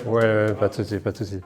Ouais, pas de souci, pas de souci.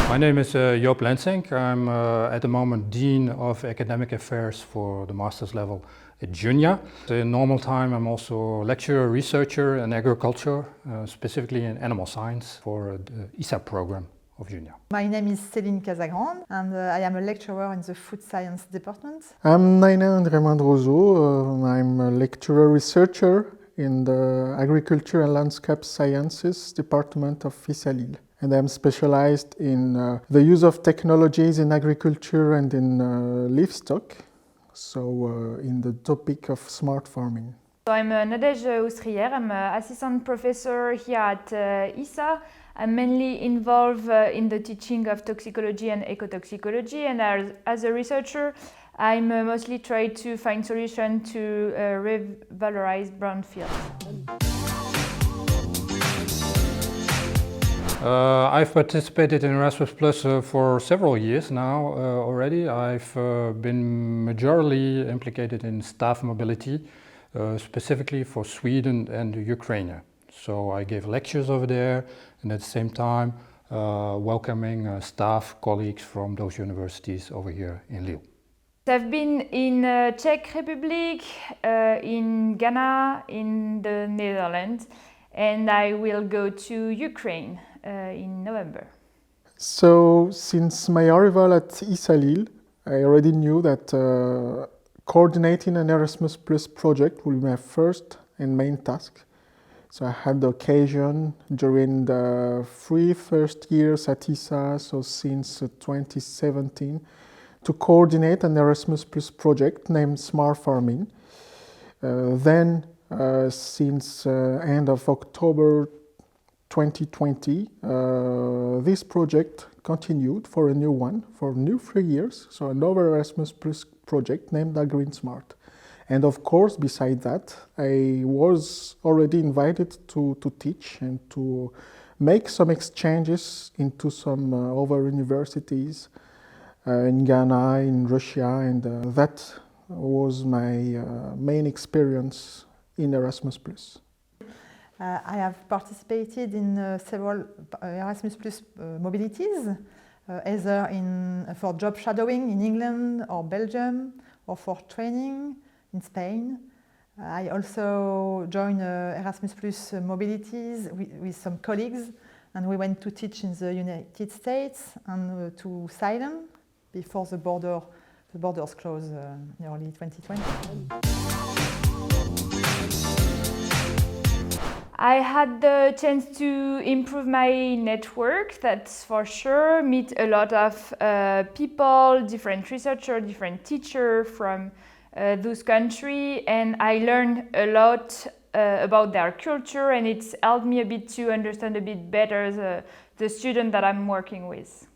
My name is Joop Lensink. I'm at the moment Dean of Academic Affairs for the master's level at Junia. In normal time I'm also lecturer, researcher in agriculture, specifically in animal science for the ISA program of Junia. My name is Céline Casagrande and I am a lecturer in the food science department. I'm Naina André-Mandroso. I'm a lecturer researcher in the Agriculture and Landscape Sciences department of ISA Lille. And I'm specialized in the use of technologies in agriculture and in livestock, so in the topic of smart farming. So I'm Nadège Ousrière. I'm an assistant professor here at ISA. I'm mainly involved in the teaching of toxicology and ecotoxicology, and as a researcher I'm mostly try to find solutions to revalorize brownfields. I've participated in Erasmus Plus for several years now already. I've been majorly implicated in staff mobility, specifically for Sweden and Ukraine. So I gave lectures over there and at the same time welcoming staff, colleagues from those universities over here in Lille. I've been in Czech Republic, in Ghana, in the Netherlands, and I will go to Ukraine in November. So, since my arrival at ISA Lille, I already knew that coordinating an Erasmus Plus project will be my first and main task. So I had the occasion during the first 3 years at ISA, so since 2017, to coordinate an Erasmus Plus project named Smart Farming. Then, since end of October 2020, this project continued for a new one, for a new 3 years, so another Erasmus Plus project named Green Smart. And of course, beside that, I was already invited to teach and to make some exchanges into some other universities in Ghana, in Russia, and that was my main experience in Erasmus Plus. I have participated in several Erasmus Plus mobilities, either for job shadowing in England or Belgium, or for training in Spain. I also joined Erasmus Plus mobilities with some colleagues, and we went to teach in the United States and to Ceylon before the borders closed in early 2020. I had the chance to improve my network, that's for sure, meet a lot of people, different researchers, different teachers from those countries, and I learned a lot about their culture, and it's helped me a bit to understand a bit better the student that I'm working with.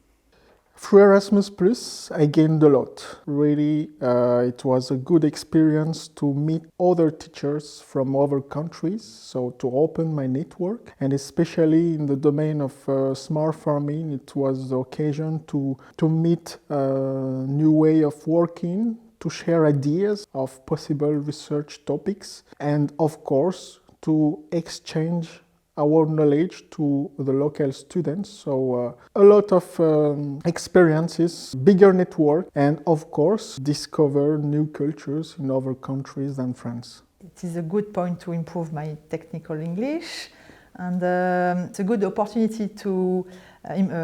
Through Erasmus Plus, I gained a lot. Really, it was a good experience to meet other teachers from other countries, so to open my network. And especially in the domain of smart farming, it was the occasion to meet a new way of working, to share ideas of possible research topics, and of course, to exchange our knowledge to the local students. So a lot of experiences, bigger network, and of course discover new cultures in other countries than France. It is a good point to improve my technical English, and it's a good opportunity to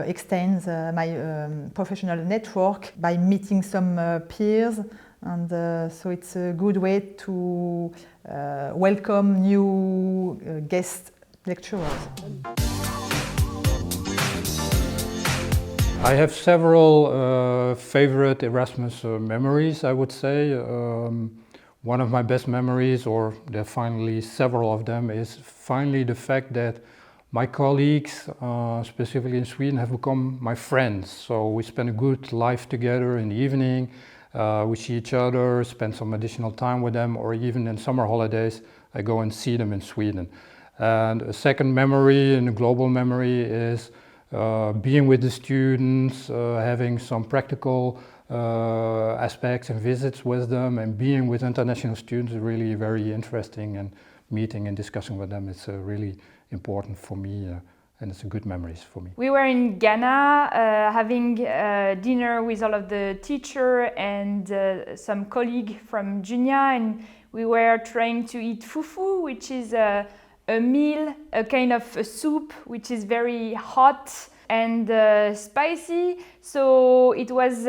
extend my professional network by meeting some peers, and so it's a good way to welcome new guest lecturers. I have several favorite Erasmus memories, I would say. One of my best memories, or there are finally several of them, is finally the fact that my colleagues, specifically in Sweden, have become my friends. So we spend a good life together in the evening, we see each other, spend some additional time with them, or even in summer holidays, I go and see them in Sweden. And a second memory, and a global memory, is being with the students, having some practical aspects and visits with them, and being with international students is really very interesting, and meeting and discussing with them is really important for me, and it's a good memories for me. We were in Ghana having dinner with all of the teacher and some colleague from Junia, and we were trying to eat fufu, which is a meal, a kind of a soup, which is very hot and spicy, so it was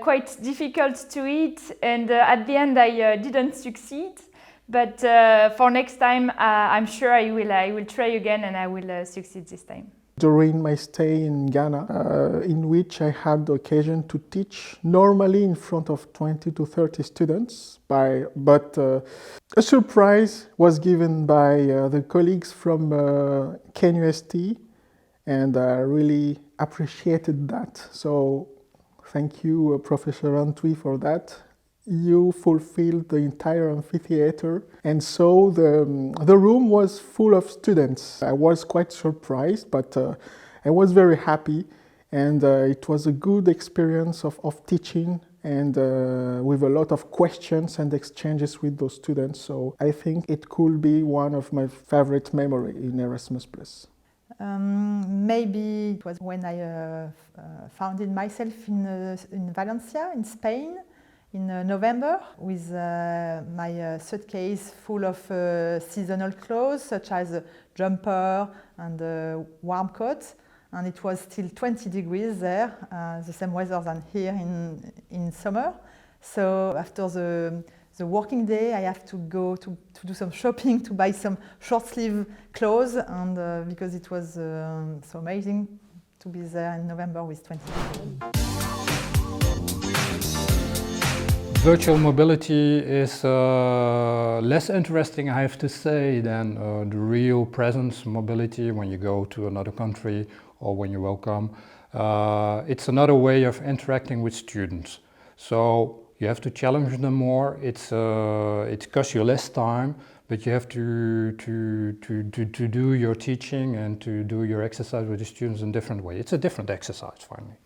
quite difficult to eat, and at the end I didn't succeed. But for next time, I'm sure I will try again, and I will succeed this time. During my stay in Ghana, in which I had the occasion to teach normally in front of 20 to 30 students, but a surprise was given by the colleagues from KNUST, and I really appreciated that. So thank you, Professor Antwi, for that. You fulfilled the entire amphitheater, and so the room was full of students. I was quite surprised, but I was very happy, and it was a good experience of teaching, and with a lot of questions and exchanges with those students. So I think it could be one of my favorite memories in Erasmus+. Maybe it was when I founded myself in Valencia, in Spain, in November, with my suitcase full of seasonal clothes, such as a jumper and a warm coat. And it was still 20 degrees there, the same weather than here in summer. So after the working day, I have to go to do some shopping, to buy some short sleeve clothes, and because it was so amazing to be there in November with 20 degrees. Virtual mobility is less interesting, I have to say, than the real presence mobility when you go to another country or when you welcome. It's another way of interacting with students. So you have to challenge them more. It costs you less time, but you have to do your teaching and to do your exercise with the students in a different way. It's a different exercise, finally.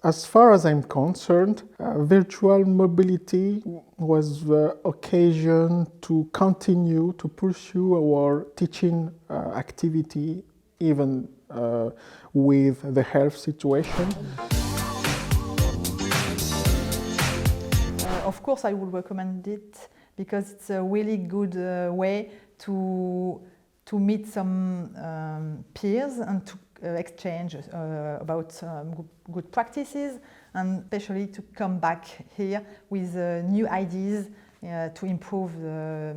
As far as I'm concerned, virtual mobility was the occasion to continue to pursue our teaching activity, even with the health situation. Of course, I would recommend it because it's a really good way to meet some peers and to exchange about good practices, and especially to come back here with new ideas to improve the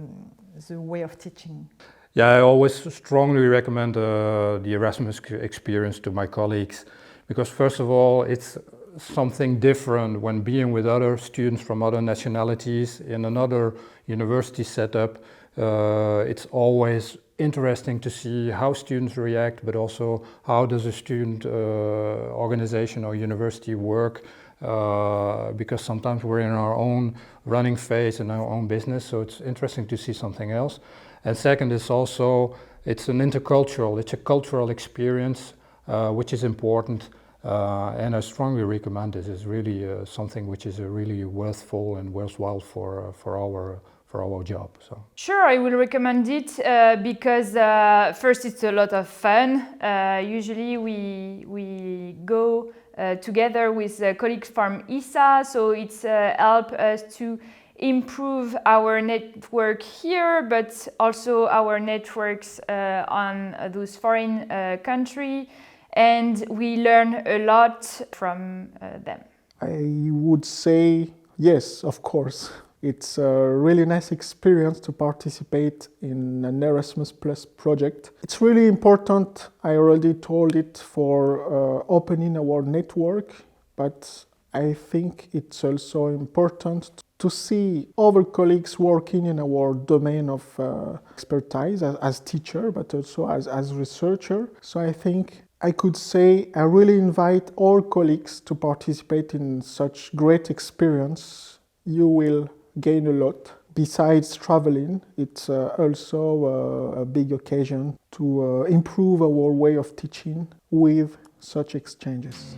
way of teaching. Yeah, I always strongly recommend the Erasmus experience to my colleagues, because first of all, it's something different when being with other students from other nationalities in another university setup. It's always interesting to see how students react, but also how does a student organization or university work, because sometimes we're in our own running phase in our own business, so it's interesting to see something else. And second is also, it's an intercultural, it's a cultural experience, which is important, and I strongly recommend it. It's really something which is really worthwhile and worthwhile for our job. So. Sure, I will recommend it because first it's a lot of fun. Usually we go together with colleagues from ISA, so it's help us to improve our network here, but also our networks on those foreign countries, and we learn a lot from them. I would say yes, of course. It's a really nice experience to participate in an Erasmus Plus project. It's really important, I already told it, for opening our network, but I think it's also important to see other colleagues working in our domain of expertise as teacher, but also as researcher. So I think I could say I really invite all colleagues to participate in such great experience. You will gain a lot besides traveling, it's also a big occasion to improve our way of teaching with such exchanges.